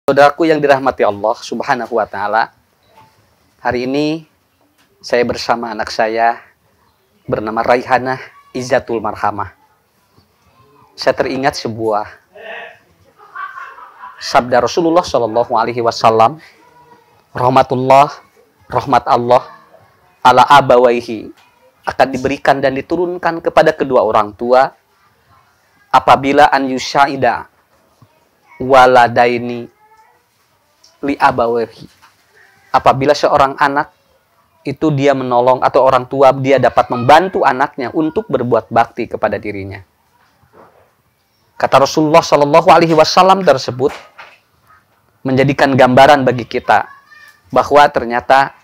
Saudaraku yang dirahmati Allah Subhanahu wa Ta'ala, hari ini saya bersama anak saya bernama Raihanah Izzatul Marhamah. Saya teringat sebuah sabda Rasulullah Shallallahu Alaihi Wasallam, rahmat Allah ala abawaihi akan diberikan dan diturunkan kepada kedua orang tua apabila an yusyaida waladaini li abawahi. Apabila seorang anak itu dia menolong atau orang tua dia dapat membantu anaknya untuk berbuat bakti kepada dirinya. Kata Rasulullah Shallallahu Alaihi Wasallam tersebut menjadikan gambaran bagi kita bahwa ternyata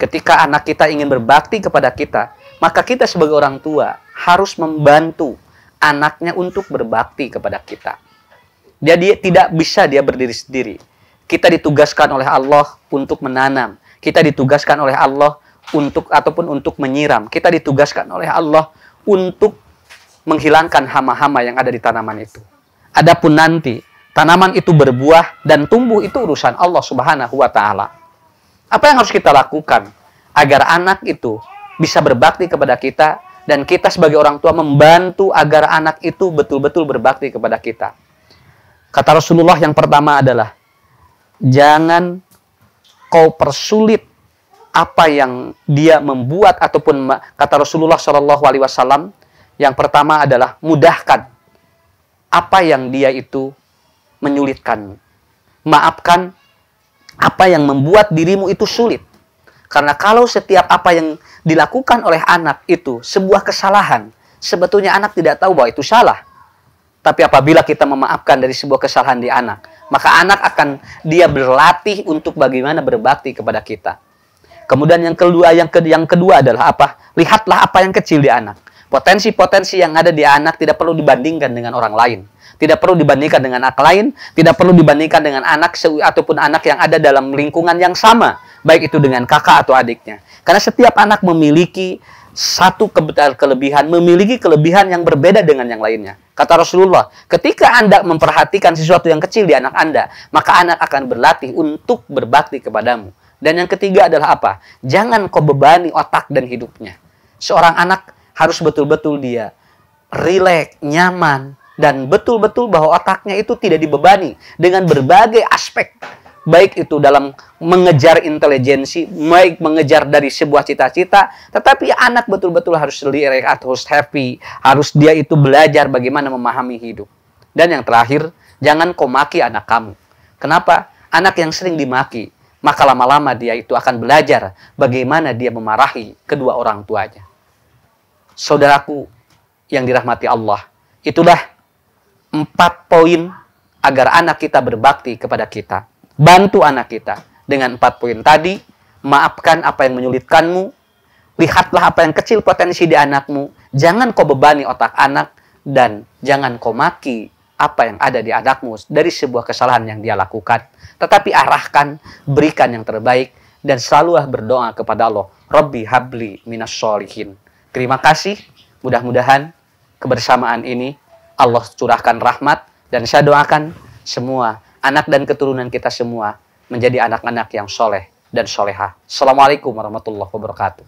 ketika anak kita ingin berbakti kepada kita, maka kita sebagai orang tua harus membantu anaknya untuk berbakti kepada kita. Dia tidak bisa dia berdiri sendiri. Kita ditugaskan oleh Allah untuk menanam. Kita ditugaskan oleh Allah untuk menyiram. Kita ditugaskan oleh Allah untuk menghilangkan hama-hama yang ada di tanaman itu. Adapun nanti tanaman itu berbuah dan tumbuh itu urusan Allah Subhanahu wa Ta'ala. Apa yang harus kita lakukan agar anak itu bisa berbakti kepada kita dan kita sebagai orang tua membantu agar anak itu betul-betul berbakti kepada kita? Kata Rasulullah yang pertama adalah jangan kau persulit apa yang dia membuat ataupun kata Rasulullah Shallallahu Alaihi Wasallam yang pertama adalah mudahkan apa yang dia itu menyulitkanmu. Maafkan apa yang membuat dirimu itu sulit. Karena kalau setiap apa yang dilakukan oleh anak itu sebuah kesalahan, sebetulnya anak tidak tahu bahwa itu salah. Tapi apabila kita memaafkan dari sebuah kesalahan di anak, maka anak akan dia berlatih untuk bagaimana berbakti kepada kita. Kemudian yang kedua adalah apa? Lihatlah apa yang kecil di anak. Potensi-potensi yang ada di anak tidak perlu dibandingkan dengan orang lain. Tidak perlu dibandingkan dengan anak lain, tidak perlu dibandingkan dengan anak ataupun anak yang ada dalam lingkungan yang sama, baik itu dengan kakak atau adiknya. Karena setiap anak memiliki satu kelebihan, memiliki kelebihan yang berbeda dengan yang lainnya. Kata Rasulullah, ketika Anda memperhatikan sesuatu yang kecil di anak Anda, maka anak akan berlatih untuk berbakti kepadamu. Dan yang ketiga adalah apa? Jangan kau bebani otak dan hidupnya. Seorang anak harus betul-betul dia rileks, nyaman, dan betul-betul bahwa otaknya itu tidak dibebani dengan berbagai aspek. Baik itu dalam mengejar intelijensi, baik mengejar dari sebuah cita-cita, tetapi anak betul-betul harus lirik, harus happy, harus dia itu belajar bagaimana memahami hidup. Dan yang terakhir, jangan kau maki anak kamu. Kenapa? Anak yang sering dimaki, maka lama-lama dia itu akan belajar bagaimana dia memarahi kedua orang tuanya. Saudaraku yang dirahmati Allah, itulah 4 poin agar anak kita berbakti kepada kita. Bantu anak kita dengan 4 poin tadi. Maafkan apa yang menyulitkanmu. Lihatlah apa yang kecil potensi di anakmu. Jangan kau bebani otak anak. Dan jangan kau maki apa yang ada di anakmu dari sebuah kesalahan yang dia lakukan. Tetapi arahkan, berikan yang terbaik. Dan selalulah berdoa kepada Allah. Rabbi habli minas sholihin. Terima kasih. Mudah-mudahan kebersamaan ini Allah curahkan rahmat. Dan saya doakan semua anak dan keturunan kita semua menjadi anak-anak yang soleh dan solehah. Assalamualaikum warahmatullahi wabarakatuh.